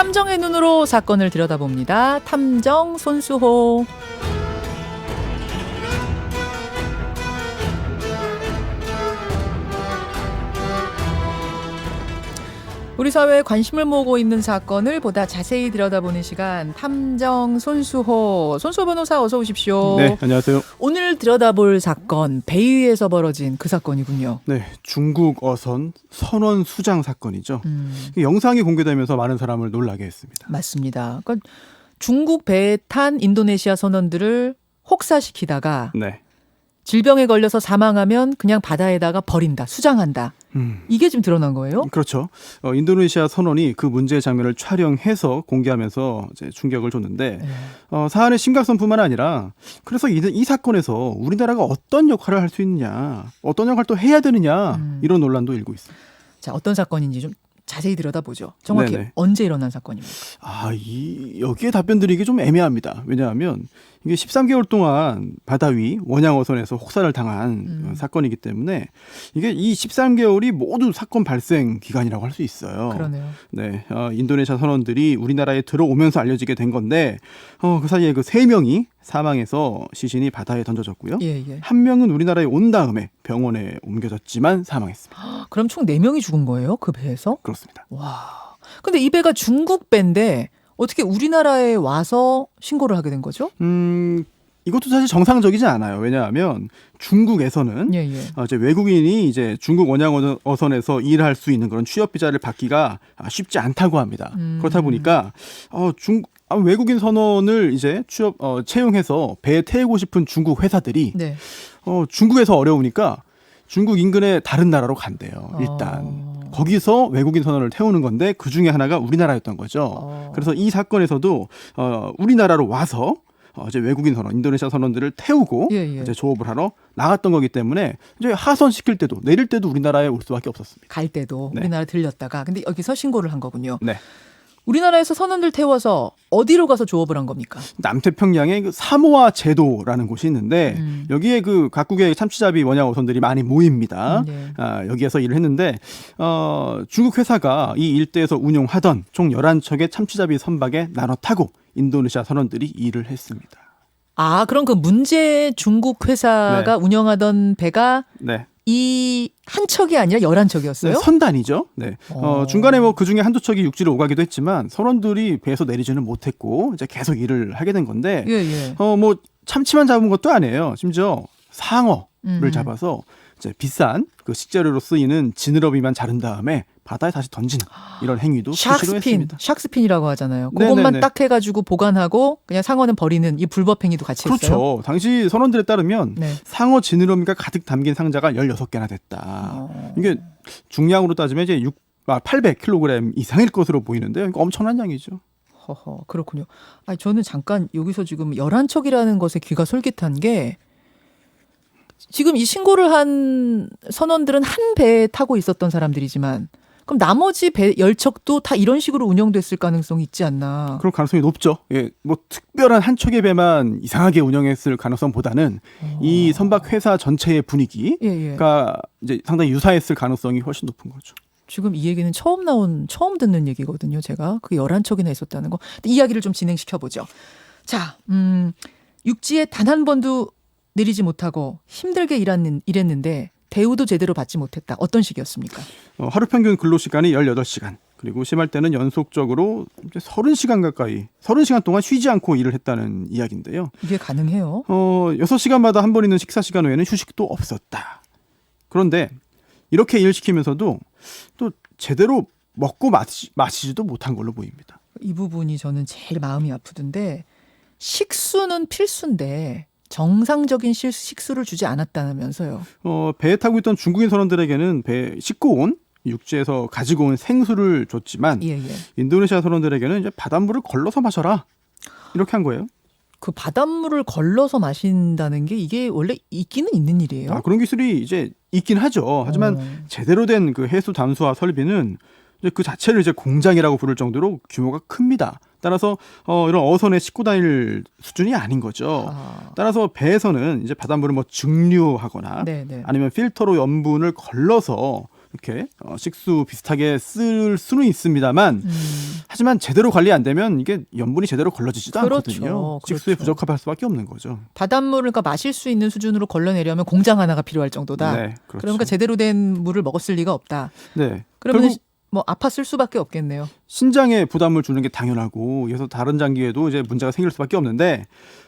탐정의 눈으로 사건을 들여다봅니다. 탐정 손수호. 우리 사회에 관심을 모으고 있는 사건을 보다 자세히 들여다보는 시간, 탐정 손수호. 손수호 변호사 어서 오십시오. 네, 안녕하세요. 오늘 들여다볼 사건, 배 위에서 벌어진 그 사건이군요. 네, 중국 어선 선원 수장 사건이죠. 영상이 공개되면서 많은 사람을 놀라게 했습니다. 맞습니다. 그러니까 중국 배에 탄 인도네시아 선원들을 혹사시키다가 네. 질병에 걸려서 사망하면 그냥 바다에다가 버린다, 수장한다. 이게 지금 드러난 거예요? 그렇죠. 인도네시아 선원이 그 문제의 장면을 촬영해서 공개하면서 이제 충격을 줬는데 사안의 심각성뿐만 아니라 그래서 이 사건에서 우리나라가 어떤 역할을 할 수 있느냐, 어떤 역할을 또 해야 되느냐 이런 논란도 일고 있습니다. 자, 어떤 사건인지 좀 자세히 들여다보죠. 정확히 네네. 언제 일어난 사건입니까? 여기에 답변 드리기 좀 애매합니다. 왜냐하면 이게 13개월 동안 바다 위 원양어선에서 혹사를 당한 사건이기 때문에 이게 이 13개월이 모두 사건 발생 기간이라고 할 수 있어요. 그러네요. 네, 인도네시아 선원들이 우리나라에 들어오면서 알려지게 된 건데 그 사이에 그 3명이 사망해서 시신이 바다에 던져졌고요. 예. 한 명은 우리나라에 온 다음에 병원에 옮겨졌지만 사망했습니다. 그럼 총 4명이 죽은 거예요? 그 배에서? 그렇습니다. 와. 근데 이 배가 중국 배인데 어떻게 우리나라에 와서 신고를 하게 된 거죠? 이것도 사실 정상적이지 않아요. 왜냐하면 중국에서는 예. 이제 외국인이 이제 중국 원양어선에서 일할 수 있는 그런 취업 비자를 받기가 쉽지 않다고 합니다. 그렇다 보니까 외국인 선원을 이제 채용해서 배에 태우고 싶은 중국 회사들이 네. 중국에서 어려우니까 중국 인근의 다른 나라로 간대요. 일단. 거기서 외국인 선원을 태우는 건데 그 중에 하나가 우리나라였던 거죠. 그래서 이 사건에서도 우리나라로 와서 이제 외국인 선원, 인도네시아 선원들을 태우고 예. 이제 조업을 하러 나갔던 거기 때문에 이제 하선 시킬 때도 내릴 때도 우리나라에 올 수밖에 없었습니다. 갈 때도 네. 우리나라 들렸다가 근데 여기서 신고를 한 거군요. 네. 우리나라에서 선원들 태워서 어디로 가서 조업을 한 겁니까? 남태평양에 그 사모아 제도라는 곳이 있는데 여기에 그 각국의 참치잡이 원양어선들이 많이 모입니다. 네. 여기에서 일을 했는데 중국 회사가 이 일대에서 운용하던 총 11척의 참치잡이 선박에 나눠 타고 인도네시아 선원들이 일을 했습니다. 아, 그럼 그 문제 중국 회사가 운영하던 배가 네. 이 한 척이 아니라 11척이었어요? 네, 선단이죠. 네. 중간에 뭐 그 중에 한두 척이 육지로 오가기도 했지만 선원들이 배에서 내리지는 못했고 이제 계속 일을 하게 된 건데 예. 뭐 참치만 잡은 것도 아니에요. 심지어 상어를 잡아서 이제 비싼 그 식재료로 쓰이는 지느러미만 자른 다음에 바다에 다시 던지는 이런 행위도 수시로 했습니다. 샥스핀이라고 하잖아요. 그것만 네네네. 딱 해가지고 보관하고 그냥 상어는 버리는 이 불법 행위도 같이 했어요. 그렇죠. 당시 선원들에 따르면 네. 상어 지느러미가 가득 담긴 상자가 16개나 됐다. 이게 중량으로 따지면 이제 800kg 이상일 것으로 보이는데 이거 엄청난 양이죠. 허허, 그렇군요. 아니, 저는 잠깐 여기서 지금 11척이라는 것에 귀가 솔깃한 게 지금 이 신고를 한 선원들은 한 배에 타고 있었던 사람들이지만 그럼 나머지 배 10척도 다 이런 식으로 운영됐을 가능성이 있지 않나. 그럴 가능성이 높죠. 예, 뭐 특별한 한 척의 배만 이상하게 운영했을 가능성보다는 이 선박 회사 전체의 분위기가 예. 이제 상당히 유사했을 가능성이 훨씬 높은 거죠. 지금 이 얘기는 처음 듣는 얘기거든요. 제가 그 11척이나 있었다는 거. 이야기를 좀 진행시켜 보죠. 자, 육지에 단 한 번도 내리지 못하고 힘들게 일했는데 대우도 제대로 받지 못했다. 어떤 식이었습니까? 하루 평균 근로시간이 18시간. 그리고 심할 때는 연속적으로 이제 30시간 동안 쉬지 않고 일을 했다는 이야기인데요. 이게 가능해요? 6시간마다 한 번 있는 식사 시간 외에는 휴식도 없었다. 그런데 이렇게 일 시키면서도 또 제대로 먹고 마시지도 못한 걸로 보입니다. 이 부분이 저는 제일 마음이 아프던데 식수는 필수인데 정상적인 식수를 주지 않았다면서요. 배에 타고 있던 중국인 선원들에게는 배 싣고 온 육지에서 가지고 온 생수를 줬지만 예. 인도네시아 선원들에게는 이제 바닷물을 걸러서 마셔라 이렇게 한 거예요. 그 바닷물을 걸러서 마신다는 게 이게 원래 있기는 있는 일이에요? 그런 기술이 이제 있긴 하죠. 하지만 제대로 된 그 해수 담수화 설비는 이제 그 자체를 이제 공장이라고 부를 정도로 규모가 큽니다. 따라서 이런 어선에 싣고 다닐 수준이 아닌 거죠. 따라서 배에서는 이제 바닷물을 뭐 증류하거나 네네. 아니면 필터로 염분을 걸러서 이렇게 식수 비슷하게 쓸 수는 있습니다만 하지만 제대로 관리 안 되면 이게 염분이 제대로 걸러지지도 그렇죠. 않거든요. 식수에 그렇죠. 부적합할 수밖에 없는 거죠. 바닷물을 그러니까 마실 수 있는 수준으로 걸러내려면 공장 하나가 필요할 정도다. 네, 그렇죠. 그러니까 제대로 된 물을 먹었을 리가 없다. 네. 그러면 결국 뭐 아팠을 수밖에 없겠네요. 신장에 부담을 주는 게 당연하고 그래서 다른 장기에도 이제 문제가 생길 수밖에 없는데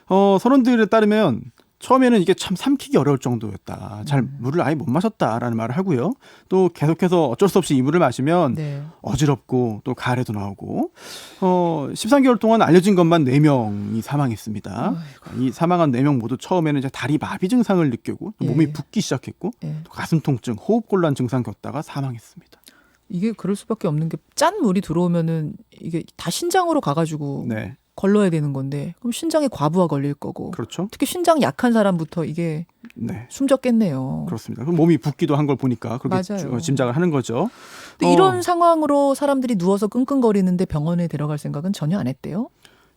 선원들에 따르면 처음에는 이게 참 삼키기 어려울 정도였다. 잘 물을 아예 못 마셨다라는 말을 하고요. 또 계속해서 어쩔 수 없이 이 물을 마시면 네. 어지럽고 또 가래도 나오고 13개월 동안 알려진 것만 4명이 사망했습니다. 이 사망한 4명 모두 처음에는 이제 다리 마비 증상을 느끼고 또 몸이 예. 붓기 시작했고 예. 또 가슴 통증, 호흡곤란 증상 겪다가 사망했습니다. 이게 그럴 수밖에 없는 게 짠 물이 들어오면은 이게 다 신장으로 가가지고 네, 걸러야 되는 건데 그럼 신장에 과부하 걸릴 거고 그렇죠. 특히 신장 약한 사람부터 이게 네. 숨졌겠네요. 그렇습니다. 그럼 몸이 붓기도 한 걸 보니까 그렇게 맞아요. 짐작을 하는 거죠. 근데 이런 상황으로 사람들이 누워서 끙끙거리는데 병원에 데려갈 생각은 전혀 안 했대요.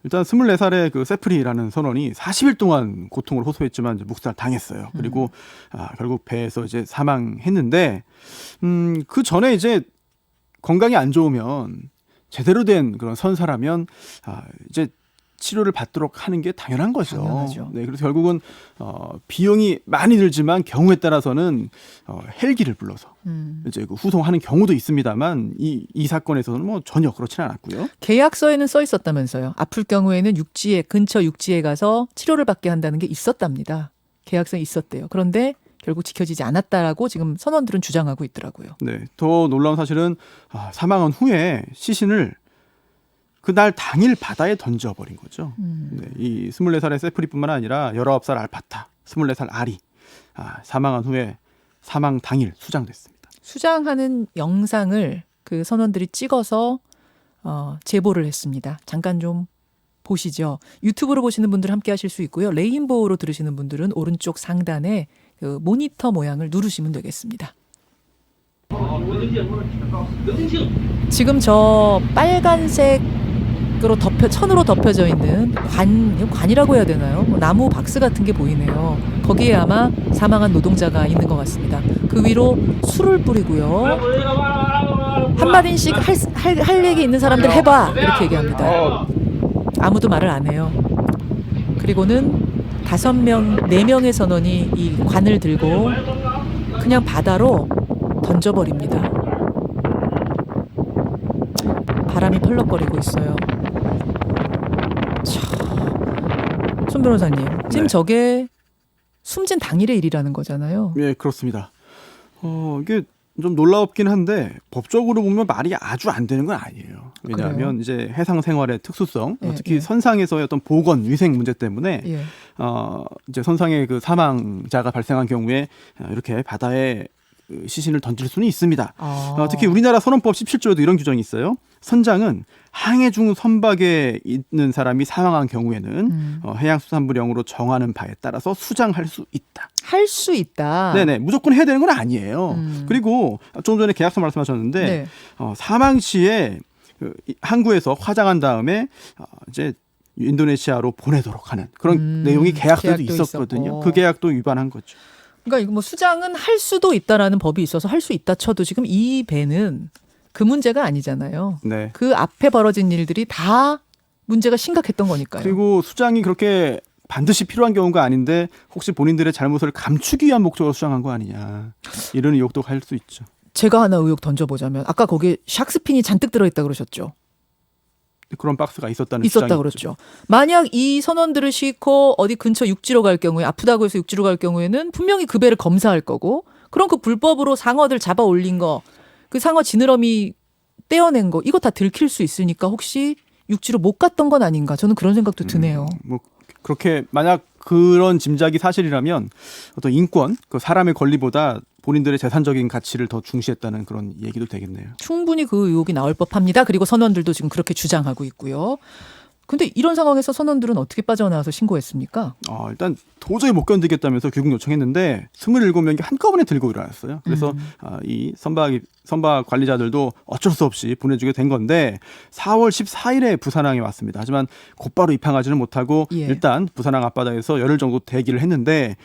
일단 24살의 그 세프리라는 선원이 40일 동안 고통을 호소했지만 이제 묵살 당했어요. 그리고 결국 배에서 이제 사망했는데 그 전에 이제 건강이 안 좋으면 제대로 된 그런 선사라면 이제 치료를 받도록 하는 게 당연한 거죠. 당연하죠. 네, 그래서 결국은 비용이 많이 들지만 경우에 따라서는 헬기를 불러서 이제 그 후송하는 경우도 있습니다만 이 사건에서는 뭐 전혀 그렇지는 않았고요. 계약서에는 써 있었다면서요. 아플 경우에는 육지에 근처 육지에 가서 치료를 받게 한다는 게 있었답니다. 계약서에 있었대요. 그런데 결국 지켜지지 않았다라고 지금 선원들은 주장하고 있더라고요. 네, 더 놀라운 사실은 사망한 후에 시신을 그날 당일 바다에 던져버린 거죠. 네, 이 24살의 세프리뿐만 아니라 19살 알파타, 24살 아리 사망한 후에 사망 당일 수장됐습니다. 수장하는 영상을 그 선원들이 찍어서 제보를 했습니다. 잠깐 좀 보시죠. 유튜브로 보시는 분들 함께 하실 수 있고요. 레인보우로 들으시는 분들은 오른쪽 상단에 그 모니터 모양을 누르시면 되겠습니다. 지금 저 빨간색으로 천으로 덮여져 있는 관이라고 해야 되나요? 뭐 나무 박스 같은 게 보이네요. 거기에 아마 사망한 노동자가 있는 것 같습니다. 그 위로 술을 뿌리고요. 한마디씩 할 얘기 있는 사람들 해봐 이렇게 얘기합니다. 아무도 말을 안 해요. 그리고는 4명의 선원이 이 관을 들고 그냥 바다로 던져버립니다. 바람이 펄럭거리고 있어요. 손 변호사님, 지금 네. 저게 숨진 당일의 일이라는 거잖아요. 예, 그렇습니다. 이게 좀 놀랍긴 한데 법적으로 보면 말이 아주 안 되는 건 아니에요. 왜냐하면 이제 해상 생활의 특수성, 예, 특히 예. 선상에서의 어떤 보건 위생 문제 때문에 예. 이제 선상의 그 사망자가 발생한 경우에 이렇게 바다에 그 시신을 던질 수는 있습니다. 특히 우리나라 선원법 17조에도 이런 규정이 있어요. 선장은 항해 중 선박에 있는 사람이 사망한 경우에는 해양수산부령으로 정하는 바에 따라서 수장할 수 있다. 할 수 있다. 네네, 무조건 해야 되는 건 아니에요. 그리고 좀 전에 계약서 말씀하셨는데 네. 사망 시에 그 항구에서 화장한 다음에 이제 인도네시아로 보내도록 하는 그런 내용이 계약서도 있었거든요. 있었고. 그 계약도 위반한 거죠. 그러니까 이거 뭐 수장은 할 수도 있다라는 법이 있어서 할 수 있다 쳐도 지금 이 배는 그 문제가 아니잖아요. 네. 그 앞에 벌어진 일들이 다 문제가 심각했던 거니까요. 그리고 수장이 그렇게 반드시 필요한 경우가 아닌데 혹시 본인들의 잘못을 감추기 위한 목적으로 수장한 거 아니냐 이런 의혹도 갈 수 있죠. 제가 하나 의혹 던져보자면 아까 거기에 샥스핀이 잔뜩 들어있다 그러셨죠. 그런 박스가 있었다 그렇죠. 만약 이 선원들을 싣고 어디 근처 육지로 갈 경우에 아프다고 해서 육지로 갈 경우에는 분명히 그 배를 검사할 거고 그럼 그 불법으로 상어들 잡아 올린 거 그 상어 지느러미 떼어낸 거 이거 다 들킬 수 있으니까 혹시 육지로 못 갔던 건 아닌가 저는 그런 생각도 드네요. 뭐 그렇게 만약 그런 짐작이 사실이라면 어떤 인권, 그 사람의 권리보다 본인들의 재산적인 가치를 더 중시했다는 그런 얘기도 되겠네요. 충분히 그 의혹이 나올 법합니다. 그리고 선원들도 지금 그렇게 주장하고 있고요. 근데 이런 상황에서 선원들은 어떻게 빠져나와서 신고했습니까? 일단 도저히 못 견디겠다면서 귀국 요청했는데 27명이 한꺼번에 들고 일어났어요. 그래서 이 선박 관리자들도 어쩔 수 없이 보내주게 된 건데 4월 14일에 부산항에 왔습니다. 하지만 곧바로 입항하지는 못하고 예. 일단 부산항 앞바다에서 열흘 정도 대기를 했는데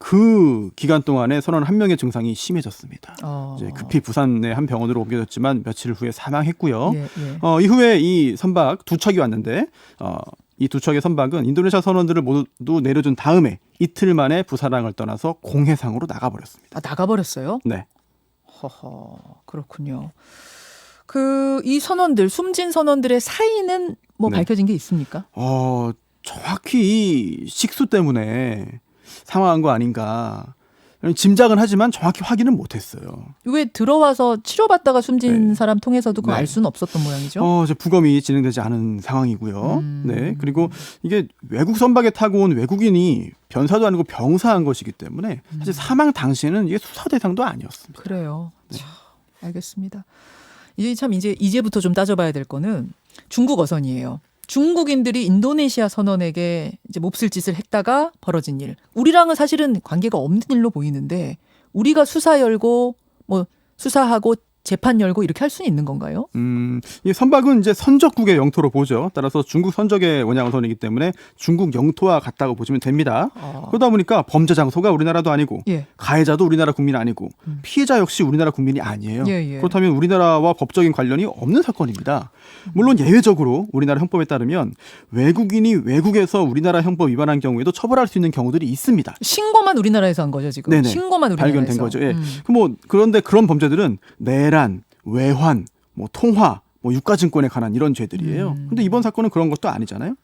그 기간 동안에 선원 한 명의 증상이 심해졌습니다. 이제 급히 부산의 한 병원으로 옮겨졌지만 며칠 후에 사망했고요. 예, 예. 이후에 이 선박 두 척이 왔는데 이 두 척의 선박은 인도네시아 선원들을 모두 내려준 다음에 이틀 만에 부사랑을 떠나서 공해상으로 나가버렸습니다. 아, 나가버렸어요? 네. 허허, 그렇군요. 이 선원들, 숨진 선원들의 사이는 뭐 네. 밝혀진 게 있습니까? 정확히 이 식수 때문에 사망한 거 아닌가 짐작은 하지만 정확히 확인은 못했어요. 왜 들어와서 치료받다가 숨진 네. 사람 통해서도 그거 네. 알 수는 없었던 모양이죠? 이제 부검이 진행되지 않은 상황이고요. 네. 그리고 이게 외국 선박에 타고 온 외국인이 변사도 아니고 병사한 것이기 때문에 사실 사망 당시에는 이게 수사 대상도 아니었습니다. 그래요. 참, 알겠습니다. 이제부터 좀 따져봐야 될 거는 중국 어선이에요. 중국인들이 인도네시아 선원에게 이제 몹쓸 짓을 했다가 벌어진 일. 우리랑은 사실은 관계가 없는 일로 보이는데 우리가 수사 열고 뭐 수사하고 재판 열고 이렇게 할 수는 있는 건가요? 이 선박은 이제 선적국의 영토로 보죠. 따라서 중국 선적의 원양어선이기 때문에 중국 영토와 같다고 보시면 됩니다. 그러다 보니까 범죄 장소가 우리나라도 아니고 예. 가해자도 우리나라 국민 아니고 피해자 역시 우리나라 국민이 아니에요. 예, 예. 그렇다면 우리나라와 법적인 관련이 없는 사건입니다. 물론 예외적으로 우리나라 형법에 따르면 외국인이 외국에서 우리나라 형법 위반한 경우에도 처벌할 수 있는 경우들이 있습니다. 신고만 우리나라에서 한 거죠, 지금. 네네. 신고만 우리나라에서. 발견된 거죠. 예. 그런데 그런 범죄들은 내란, 외환, 뭐 통화, 뭐 유가증권에 관한 이런 죄들이에요. 근데 이번 사건은 그런 것도 아니잖아요.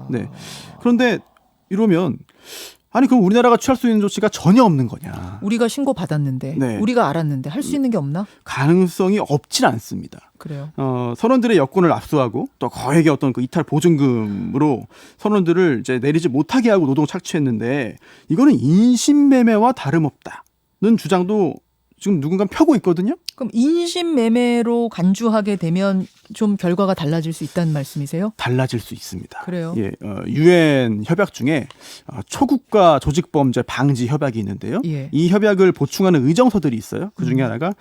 네. 그런데 이러면 아니 그럼 우리나라가 취할 수 있는 조치가 전혀 없는 거냐? 우리가 신고 받았는데, 네. 우리가 알았는데 할 수 있는 게 없나? 가능성이 없진 않습니다. 그래요. 선원들의 여권을 압수하고 또 거액의 어떤 그 이탈 보증금으로 선원들을 이제 내리지 못하게 하고 노동 착취했는데 이거는 인신매매와 다름없다는 주장도 지금 누군가 펴고 있거든요. 그럼 인신매매로 간주하게 되면 좀 결과가 달라질 수 있다는 말씀이세요? 달라질 수 있습니다. 그래요? 예, 유엔 협약 중에 초국가 조직범죄 방지 협약이 있는데요. 예. 이 협약을 보충하는 의정서들이 있어요. 그 중에 하나가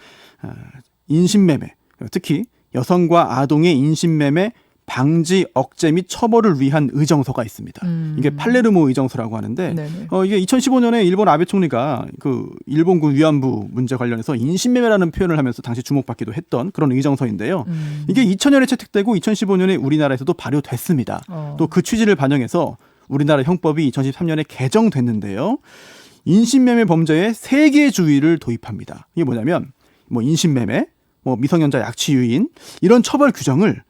인신매매, 특히 여성과 아동의 인신매매 방지, 억제 및 처벌을 위한 의정서가 있습니다. 이게 팔레르모 의정서라고 하는데 네네. 이게 2015년에 일본 아베 총리가 그 일본군 위안부 문제 관련해서 인신매매라는 표현을 하면서 당시 주목받기도 했던 그런 의정서인데요. 이게 2000년에 채택되고 2015년에 우리나라에서도 발효됐습니다. 또 그 취지를 반영해서 우리나라 형법이 2013년에 개정됐는데요. 인신매매 범죄에 세계주의를 도입합니다. 이게 뭐냐면 뭐 인신매매, 뭐 미성년자 약취유인 이런 처벌 규정을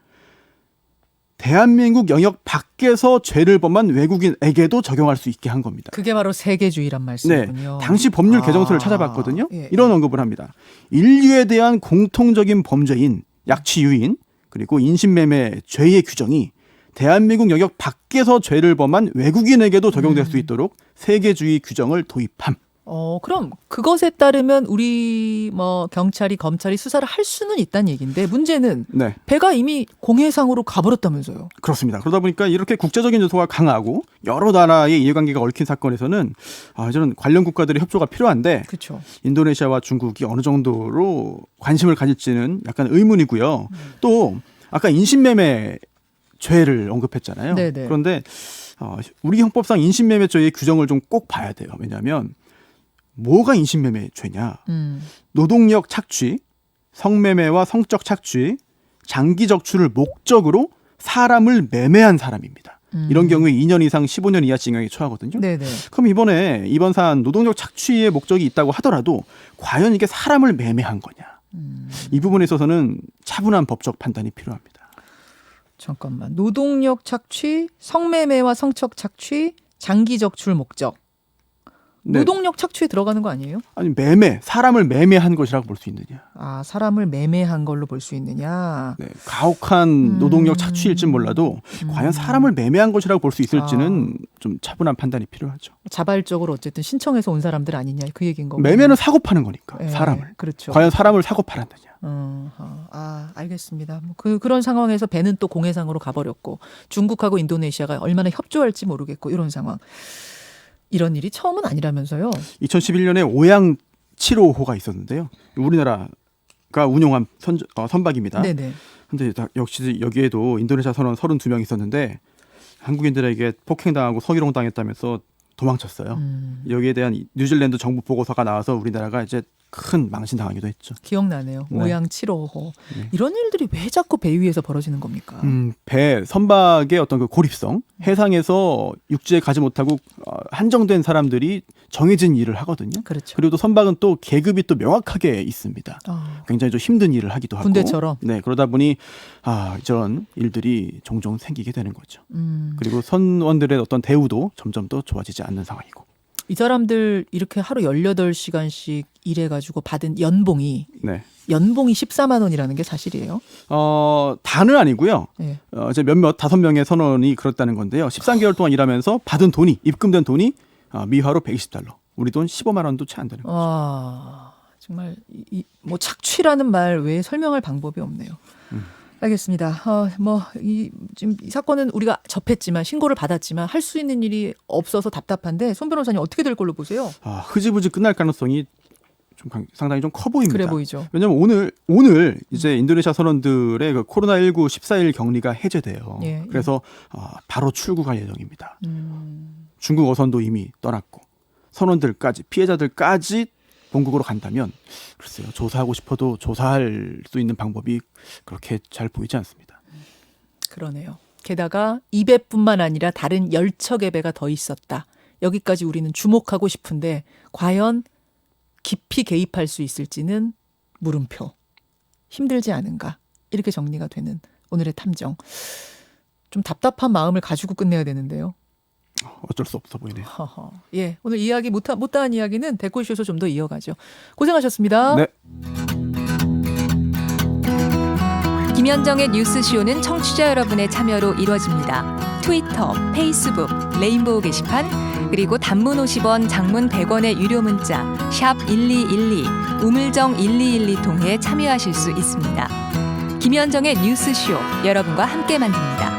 대한민국 영역 밖에서 죄를 범한 외국인에게도 적용할 수 있게 한 겁니다. 그게 바로 세계주의란 말씀이군요. 네, 당시 법률 개정서를 찾아봤거든요. 예, 이런 언급을 합니다. 인류에 대한 공통적인 범죄인 약취유인 그리고 인신매매 죄의 규정이 대한민국 영역 밖에서 죄를 범한 외국인에게도 적용될 수 있도록 세계주의 규정을 도입함. 그럼 그것에 따르면 우리 뭐 경찰이 검찰이 수사를 할 수는 있다는 얘기인데 문제는 네, 배가 이미 공해상으로 가버렸다면서요. 그렇습니다. 그러다 보니까 이렇게 국제적인 요소가 강하고 여러 나라의 이해관계가 얽힌 사건에서는 저는 관련 국가들의 협조가 필요한데 그렇죠. 인도네시아와 중국이 어느 정도로 관심을 가질지는 약간 의문이고요. 또 아까 인신매매 죄를 언급했잖아요. 네네. 그런데 우리 형법상 인신매매 죄의 규정을 좀 꼭 봐야 돼요. 왜냐하면 뭐가 인신매매 죄냐? 노동력 착취, 성매매와 성적 착취, 장기 적출을 목적으로 사람을 매매한 사람입니다. 이런 경우에 2년 이상 15년 이하 징역에 처하거든요. 네네. 그럼 이번 사안 노동력 착취의 목적이 있다고 하더라도 과연 이게 사람을 매매한 거냐? 이 부분에 있어서는 차분한 법적 판단이 필요합니다. 잠깐만. 노동력 착취, 성매매와 성적 착취, 장기 적출 목적. 네. 노동력 착취에 들어가는 거 아니에요? 아니 사람을 매매한 것이라고 볼 수 있느냐? 사람을 매매한 걸로 볼 수 있느냐? 네, 가혹한 노동력 착취일진 몰라도 과연 사람을 매매한 것이라고 볼 수 있을지는 좀 차분한 판단이 필요하죠. 자발적으로 어쨌든 신청해서 온 사람들 아니냐 그 얘기인 거고. 매매는 사고 파는 거니까 예, 사람을. 그렇죠. 과연 사람을 사고 팔았느냐? 알겠습니다. 그런 상황에서 배는 또 공해상으로 가버렸고 중국하고 인도네시아가 얼마나 협조할지 모르겠고 이런 상황. 이런 일이 처음은 아니라면서요. 2011년에 오양 7호호가 있었는데요. 우리나라가 운용한 선박입니다. 네네. 근데 역시 여기에도 인도네시아 선원 32명 있었는데 한국인들에게 폭행당하고 석유롱 당했다면서 도망쳤어요. 여기에 대한 뉴질랜드 정부 보고서가 나와서 우리나라가 이제 큰 망신당하기도 했죠. 기억나네요. 네. 오양 7호호. 네. 이런 일들이 왜 자꾸 배 위에서 벌어지는 겁니까? 배 선박의 어떤 그 고립성, 해상에서 육지에 가지 못하고 한정된 사람들이 정해진 일을 하거든요. 그렇죠. 그리고 또 선박은 또 계급이 또 명확하게 있습니다. 아, 굉장히 좀 힘든 일을 하기도 하고. 군대처럼. 네, 그러다 보니 저런 일들이 종종 생기게 되는 거죠. 그리고 선원들의 어떤 대우도 점점 더 좋아지지 않는 상황이고. 이 사람들 이렇게 하루 18시간씩 일해가지고 받은 연봉이 네. 14만 원이라는 게 사실이에요? 다는 아니고요. 네. 이제 몇몇 5명의 선원이 그렇다는 건데요. 13개월 동안 일하면서 받은 돈이 입금된 돈이 미화로 120달러. 우리 돈 15만 원도 채 안 되는 거죠. 와, 정말 뭐 착취라는 말 외에 설명할 방법이 없네요. 알겠습니다. 지금 이 사건은 우리가 접했지만 신고를 받았지만 할 수 있는 일이 없어서 답답한데 손 변호사님 어떻게 될 걸로 보세요? 흐지부지 끝날 가능성이 상당히 좀 커 보입니다. 그래 보이죠. 왜냐하면 오늘 이제 인도네시아 선원들의 그 코로나19 14일 격리가 해제돼요. 예, 그래서 바로 출국할 예정입니다. 중국 어선도 이미 떠났고 선원들까지 피해자들까지 본국으로 간다면 글쎄요, 조사하고 싶어도 조사할 수 있는 방법이 그렇게 잘 보이지 않습니다. 그러네요. 게다가 이 배뿐만 아니라 다른 열척의 배가 더 있었다. 여기까지 우리는 주목하고 싶은데 과연 깊이 개입할 수 있을지는 물음표. 힘들지 않은가. 이렇게 정리가 되는 오늘의 탐정. 좀 답답한 마음을 가지고 끝내야 되는데요. 어쩔 수 없어 보이네요. 예, 오늘 이야기 못다한 이야기는 댓글쇼에서 좀 더 이어가죠. 고생하셨습니다. 네. 김현정의 뉴스쇼는 청취자 여러분의 참여로 이루어집니다. 트위터, 페이스북, 레인보우 게시판, 그리고 단문 50원, 장문 100원의 유료 문자 샵 1212, 우물정 1212 통해 참여하실 수 있습니다. 김현정의 뉴스쇼, 여러분과 함께 만듭니다.